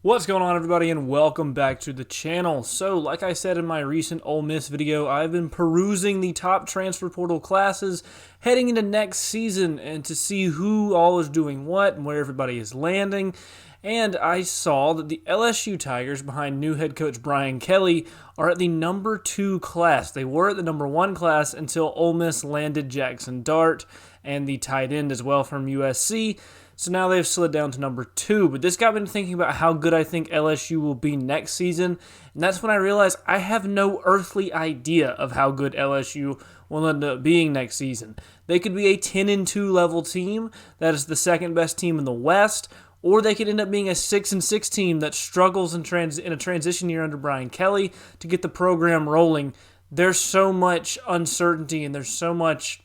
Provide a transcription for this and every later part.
What's going on, everybody, and welcome back to the channel. So, like I said in my recent Ole Miss video, I've been perusing the top transfer portal classes heading into next season and to see who all is doing what and where everybody is landing. And I saw that the LSU Tigers, behind new head coach Brian Kelly, are at the number 2 class. They were at the number 1 class until Ole Miss landed Jackson Dart and the tight end as well from USC. So now they've slid down to number 2. But this got me thinking about how good I think LSU will be next season. And that's when I realized I have no earthly idea of how good LSU will end up being next season. They could be a 10-2 level team that is the second best team in the West, or they could end up being a 6-6 team that struggles in a transition year under Brian Kelly to get the program rolling. There's so much uncertainty and there's so much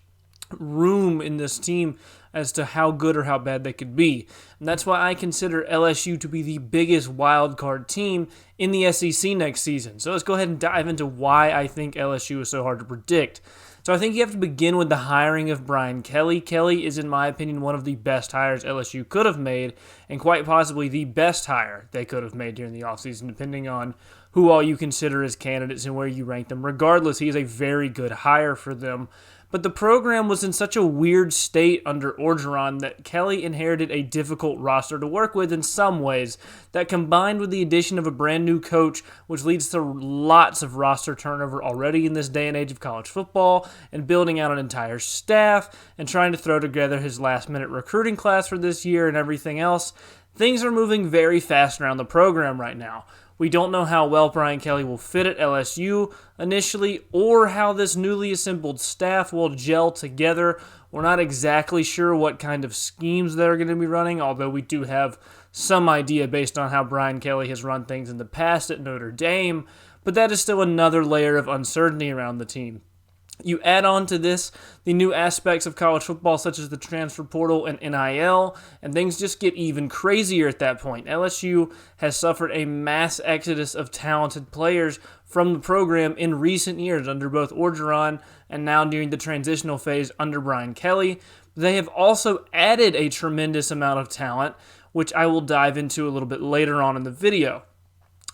room in this team as to how good or how bad they could be. And that's why I consider LSU to be the biggest wild card team in the SEC next season. So let's go ahead and dive into why I think LSU is so hard to predict. So I think you have to begin with the hiring of Brian Kelly. Kelly is, in my opinion, one of the best hires LSU could have made, and quite possibly the best hire they could have made during the offseason, depending on who all you consider as candidates and where you rank them. Regardless, he is a very good hire for them. But the program was in such a weird state under Orgeron that Kelly inherited a difficult roster to work with in some ways, that combined with the addition of a brand new coach, which leads to lots of roster turnover already in this day and age of college football, and building out an entire staff, and trying to throw together his last-minute recruiting class for this year and everything else. Things are moving very fast around the program right now. We don't know how well Brian Kelly will fit at LSU initially, or how this newly assembled staff will gel together. We're not exactly sure what kind of schemes they're going to be running, although we do have some idea based on how Brian Kelly has run things in the past at Notre Dame, but that is still another layer of uncertainty around the team. You add on to this the new aspects of college football, such as the transfer portal and NIL, and things just get even crazier at that point. LSU has suffered a mass exodus of talented players from the program in recent years under both Orgeron and now during the transitional phase under Brian Kelly. They have also added a tremendous amount of talent, which I will dive into a little bit later on in the video.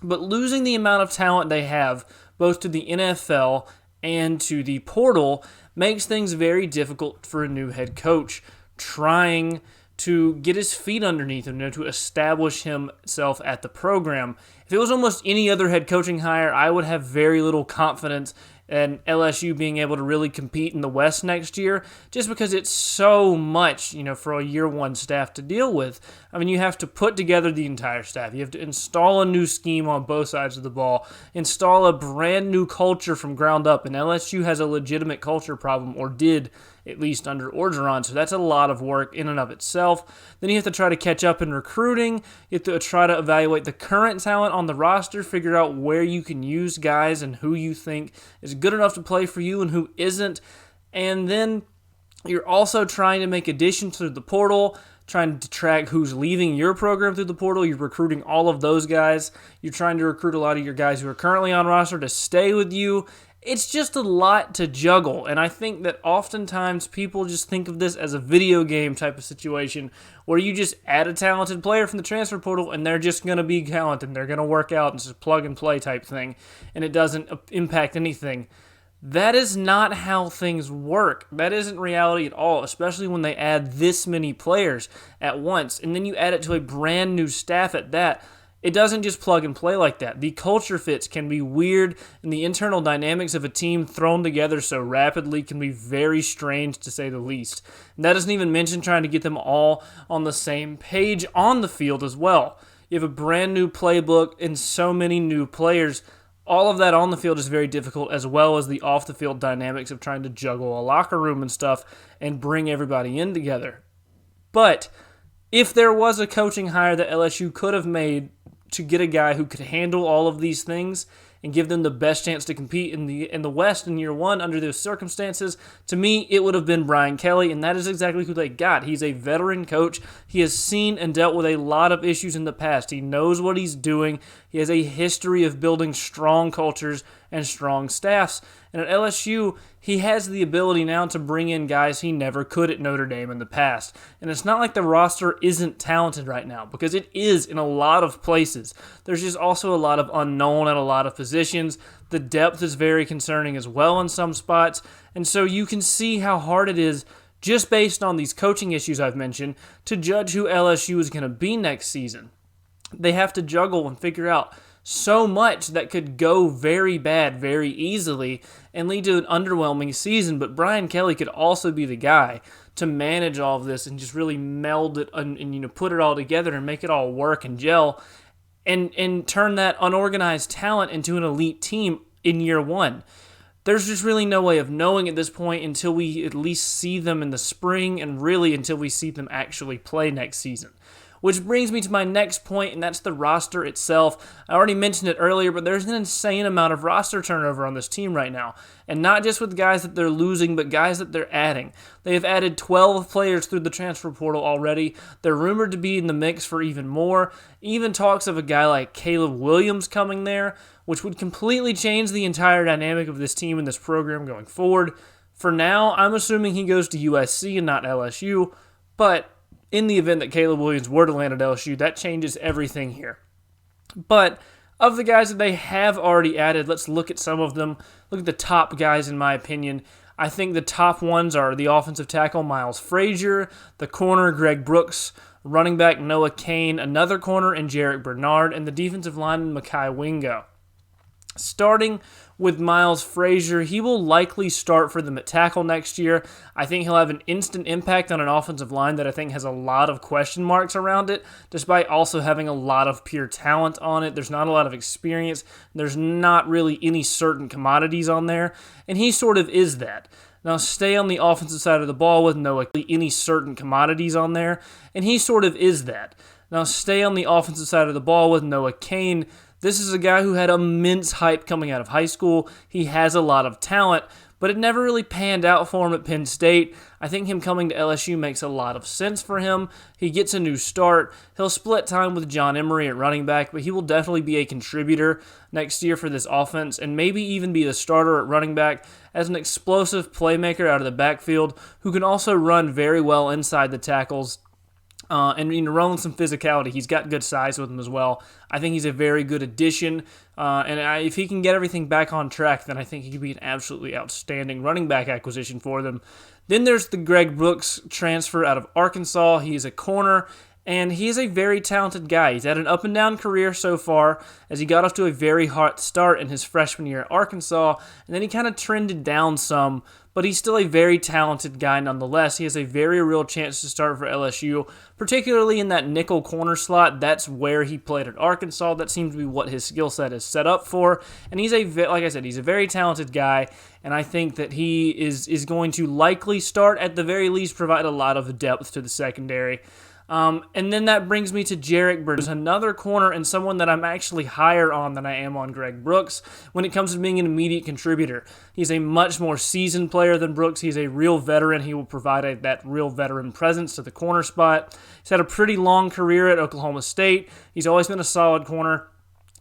But losing the amount of talent they have, both to the NFL and to the portal, makes things very difficult for a new head coach trying to get his feet underneath him, to establish himself at the program. If it was almost any other head coaching hire, I would have very little confidence in LSU being able to really compete in the West next year, just because it's so much, for a year one staff to deal with. I mean, you have to put together the entire staff. You have to install a new scheme on both sides of the ball, install a brand new culture from ground up, and LSU has a legitimate culture problem, or did, at least under Orgeron, so that's a lot of work in and of itself. Then you have to try to catch up in recruiting. You have to try to evaluate the current talent on the roster, figure out where you can use guys and who you think is good enough to play for you and who isn't. And then you're also trying to make additions to the portal, trying to track who's leaving your program through the portal. You're recruiting all of those guys. You're trying to recruit a lot of your guys who are currently on roster to stay with you. It's just a lot to juggle, and I think that oftentimes people just think of this as a video game type of situation where you just add a talented player from the transfer portal and they're just going to be talented and they're going to work out, and it's a plug-and-play type thing, and it doesn't impact anything. That is not how things work. That isn't reality at all, especially when they add this many players at once, and then you add it to a brand new staff at that. It doesn't just plug and play like that. The culture fits can be weird, and the internal dynamics of a team thrown together so rapidly can be very strange, to say the least. And that doesn't even mention trying to get them all on the same page on the field as well. You have a brand new playbook and so many new players. All of that on the field is very difficult, as well as the off-the-field dynamics of trying to juggle a locker room and stuff and bring everybody in together. But if there was a coaching hire that LSU could have made to get a guy who could handle all of these things and give them the best chance to compete in the West in year one under those circumstances, to me, it would have been Brian Kelly, and that is exactly who they got. He's a veteran coach. He has seen and dealt with a lot of issues in the past. He knows what he's doing. He has a history of building strong cultures and strong staffs, And at LSU, he has the ability now to bring in guys he never could at Notre Dame in the past. And it's not like the roster isn't talented right now, because it is in a lot of places. There's just also a lot of unknown at a lot of positions. The depth is very concerning as well in some spots. And so you can see how hard it is, just based on these coaching issues I've mentioned, to judge who LSU is going to be next season. They have to juggle and figure out so much that could go very bad very easily and lead to an underwhelming season, but Brian Kelly could also be the guy to manage all of this and just really meld it and put it all together and make it all work and gel and turn that unorganized talent into an elite team in year one. There's just really no way of knowing at this point until we at least see them in the spring and really until we see them actually play next season. Which brings me to my next point, and that's the roster itself. I already mentioned it earlier, but there's an insane amount of roster turnover on this team right now. And not just with guys that they're losing, but guys that they're adding. They have added 12 players through the transfer portal already. They're rumored to be in the mix for even more. Even talks of a guy like Caleb Williams coming there, which would completely change the entire dynamic of this team and this program going forward. For now, I'm assuming he goes to USC and not LSU, but in the event that Caleb Williams were to land at LSU, that changes everything here. But of the guys that they have already added, let's look at some of them. Look at the top guys, in my opinion. I think the top ones are the offensive tackle, Miles Frazier, the corner, Greg Brooks, running back, Noah Kane, another corner, and Jarek Bernard, and the defensive lineman, Makai Wingo. Starting with Miles Frazier, he will likely start for them at tackle next year. I think he'll have an instant impact on an offensive line that I think has a lot of question marks around it, despite also having a lot of pure talent on it. There's not a lot of experience. There's not really any certain commodities on there, and he sort of is that. Now stay on the offensive side of the ball with Noah, any certain commodities on there, and he sort of is that. Now stay on the offensive side of the ball with Noah Kane. This is a guy who had immense hype coming out of high school. He has a lot of talent, but it never really panned out for him at Penn State. I think him coming to LSU makes a lot of sense for him. He gets a new start. He'll split time with John Emery at running back, but he will definitely be a contributor next year for this offense and maybe even be the starter at running back as an explosive playmaker out of the backfield who can also run very well inside the tackles. And run with some physicality. He's got good size with him as well. I think he's a very good addition. If he can get everything back on track, then I think he could be an absolutely outstanding running back acquisition for them. Then there's the Greg Brooks transfer out of Arkansas. He is a corner, and he is a very talented guy. He's had an up-and-down career so far as he got off to a very hot start in his freshman year at Arkansas, and then he kind of trended down some, but he's still a very talented guy nonetheless. He has a very real chance to start for LSU, particularly in that nickel corner slot. That's where he played at Arkansas. That seems to be what his skill set is set up for. And he's like I said, he's a very talented guy, and I think that he is going to likely start, at the very least, provide a lot of depth to the secondary. And then that brings me to Jarek Bernard, another corner and someone that I'm actually higher on than I am on Greg Brooks when it comes to being an immediate contributor. He's a much more seasoned player than Brooks. He's a real veteran. He will provide that real veteran presence to the corner spot. He's had a pretty long career at Oklahoma State. He's always been a solid corner.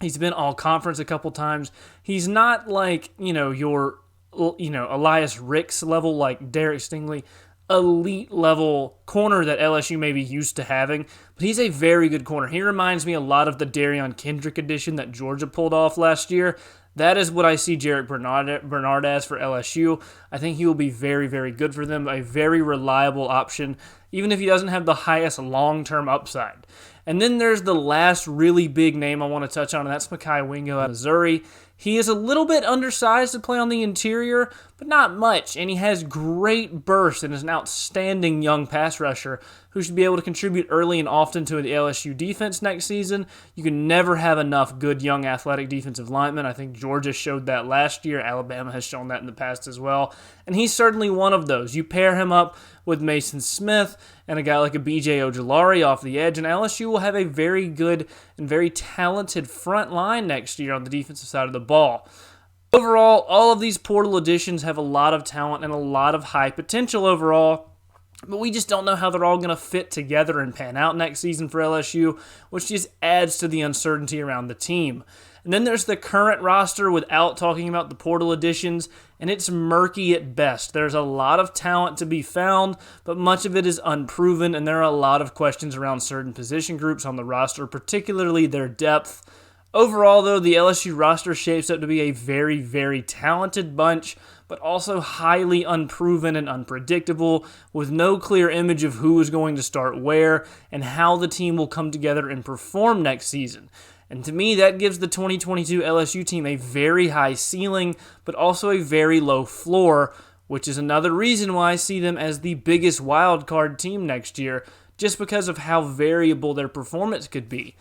He's been all-conference a couple times. He's not like, your Elias Ricks level like Derek Stingley, elite level corner that LSU may be used to having, but he's a very good corner. He reminds me a lot of the Darion Kendrick edition that Georgia pulled off last year. That is what I see Jarek Bernard as for LSU. I think he will be very, very good for them, a very reliable option, even if he doesn't have the highest long-term upside. And then there's the last really big name I want to touch on, and that's Makai Wingo out of Missouri. He is a little bit undersized to play on the interior, but not much, and he has great burst and is an outstanding young pass rusher who should be able to contribute early and often to the LSU defense next season. You can never have enough good young athletic defensive linemen. I think Georgia showed that last year. Alabama has shown that in the past as well, and he's certainly one of those. You pair him up with Mason Smith and a guy like a B.J. Ojulari off the edge, and LSU will have a very good and very talented front line next year on the defensive side of the ball. Overall, all of these portal additions have a lot of talent and a lot of high potential overall, but we just don't know how they're all going to fit together and pan out next season for LSU, which just adds to the uncertainty around the team. And then there's the current roster without talking about the portal additions, and it's murky at best. There's a lot of talent to be found, but much of it is unproven, and there are a lot of questions around certain position groups on the roster, particularly their depth. Overall, though, the LSU roster shapes up to be a very, very talented bunch, but also highly unproven and unpredictable, with no clear image of who is going to start where and how the team will come together and perform next season. And to me, that gives the 2022 LSU team a very high ceiling, but also a very low floor, which is another reason why I see them as the biggest wild card team next year, just because of how variable their performance could be.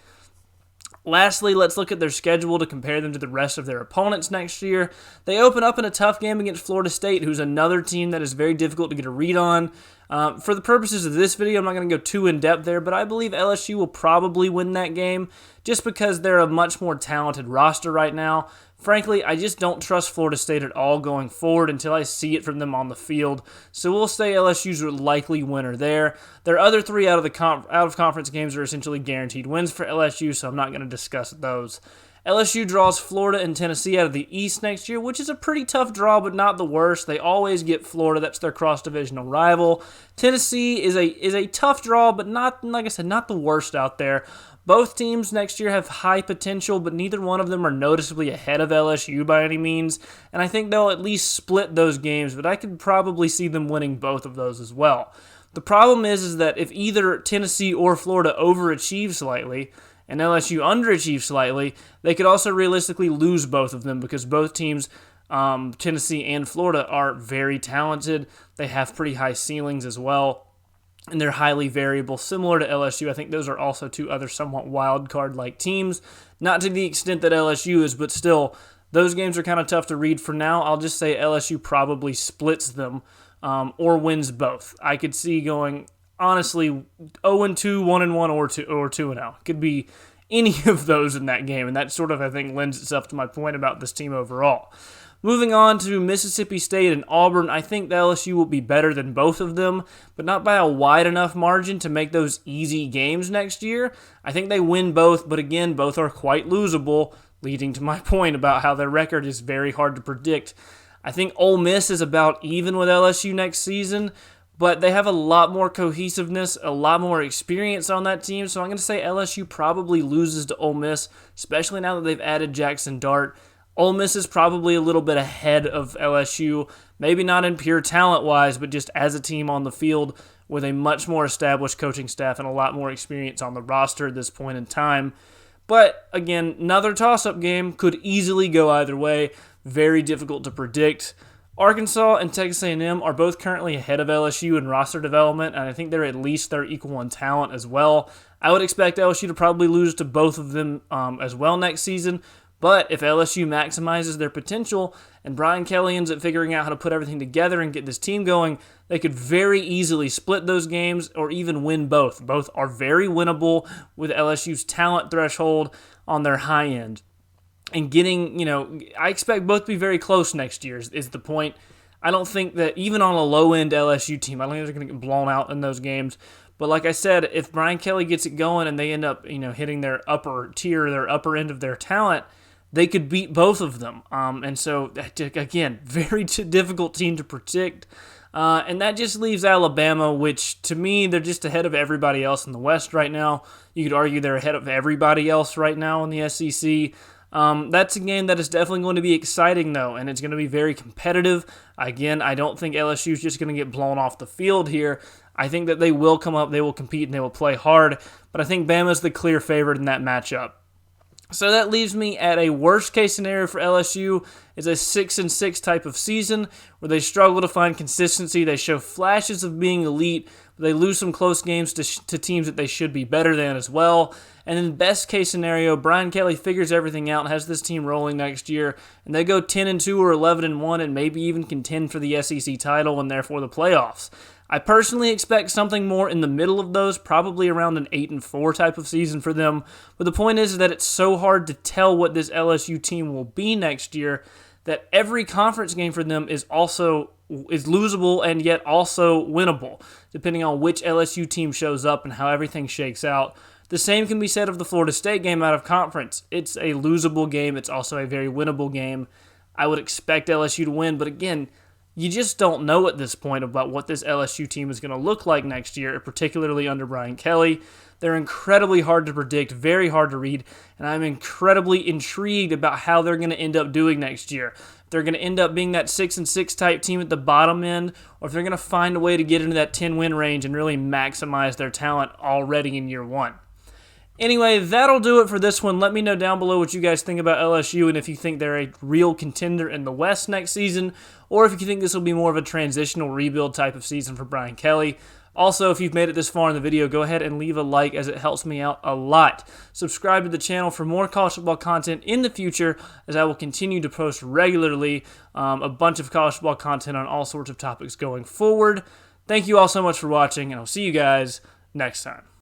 Lastly, let's look at their schedule to compare them to the rest of their opponents next year. They open up in a tough game against Florida State, who's another team that is very difficult to get a read on. For the purposes of this video, I'm not going to go too in-depth there, but I believe LSU will probably win that game just because they're a much more talented roster right now. Frankly, I just don't trust Florida State at all going forward until I see it from them on the field. So we'll say LSU's a likely winner there. Their other three out of conference games are essentially guaranteed wins for LSU, so I'm not going to discuss those. LSU draws Florida and Tennessee out of the East next year, which is a pretty tough draw, but not the worst. They always get Florida. That's their cross-divisional rival. Tennessee is a tough draw, but not, like I said, not the worst out there. Both teams next year have high potential, but neither one of them are noticeably ahead of LSU by any means, and I think they'll at least split those games, but I could probably see them winning both of those as well. The problem is that if either Tennessee or Florida overachieve slightly, and LSU underachieve slightly, they could also realistically lose both of them because both teams, Tennessee and Florida, are very talented. They have pretty high ceilings as well, and they're highly variable, similar to LSU. I think those are also two other somewhat wild card-like teams. Not to the extent that LSU is, but still, those games are kind of tough to read for now. I'll just say LSU probably splits them or wins both. I could see going, honestly, 0-2, 1-1, or 2-0. Could be any of those in that game, and that sort of, I think, lends itself to my point about this team overall. Moving on to Mississippi State and Auburn, I think the LSU will be better than both of them, but not by a wide enough margin to make those easy games next year. I think they win both, but again, both are quite losable, leading to my point about how their record is very hard to predict. I think Ole Miss is about even with LSU next season, but they have a lot more cohesiveness, a lot more experience on that team, so I'm going to say LSU probably loses to Ole Miss, especially now that they've added Jackson Dart. Ole Miss is probably a little bit ahead of LSU, maybe not in pure talent-wise, but just as a team on the field with a much more established coaching staff and a lot more experience on the roster at this point in time. But, again, another toss-up game could easily go either way. Very difficult to predict. Arkansas and Texas A&M are both currently ahead of LSU in roster development, and I think they're equal in talent as well. I would expect LSU to probably lose to both of them as well next season. But if LSU maximizes their potential and Brian Kelly ends up figuring out how to put everything together and get this team going, they could very easily split those games or even win both. Both are very winnable with LSU's talent threshold on their high end. And I expect both to be very close next year is the point. I don't think that even on a low-end LSU team, I don't think they're going to get blown out in those games. But like I said, if Brian Kelly gets it going and they end up hitting their upper tier, their upper end of their talent, they could beat both of them. And so, again, very difficult team to predict. And that just leaves Alabama, which, to me, they're just ahead of everybody else in the West right now. You could argue they're ahead of everybody else right now in the SEC. That's a game that is definitely going to be exciting, though, and it's going to be very competitive. Again, I don't think LSU is just going to get blown off the field here. I think that they will come up, they will compete, and they will play hard. But I think Bama's the clear favorite in that matchup. So that leaves me at a worst-case scenario for LSU is a 6-6 type of season where they struggle to find consistency. They show flashes of being elite, but they lose some close games to teams that they should be better than as well. And in best-case scenario, Brian Kelly figures everything out and has this team rolling next year, and they go 10-2 or 11-1 and maybe even contend for the SEC title and therefore the playoffs. I personally expect something more in the middle of those, probably around an 8-4 type of season for them. But the point is that it's so hard to tell what this LSU team will be next year that every conference game for them is losable and yet also winnable, depending on which LSU team shows up and how everything shakes out. The same can be said of the Florida State game out of conference. It's a losable game. It's also a very winnable game. I would expect LSU to win, but again, you just don't know at this point about what this LSU team is going to look like next year, particularly under Brian Kelly. They're incredibly hard to predict, very hard to read, and I'm incredibly intrigued about how they're going to end up doing next year. If they're going to end up being that 6-6 type team at the bottom end, or if they're going to find a way to get into that 10-win range and really maximize their talent already in year one. Anyway, that'll do it for this one. Let me know down below what you guys think about LSU and if you think they're a real contender in the West next season, or if you think this will be more of a transitional rebuild type of season for Brian Kelly. Also, if you've made it this far in the video, go ahead and leave a like as it helps me out a lot. Subscribe to the channel for more college football content in the future as I will continue to post regularly a bunch of college football content on all sorts of topics going forward. Thank you all so much for watching, and I'll see you guys next time.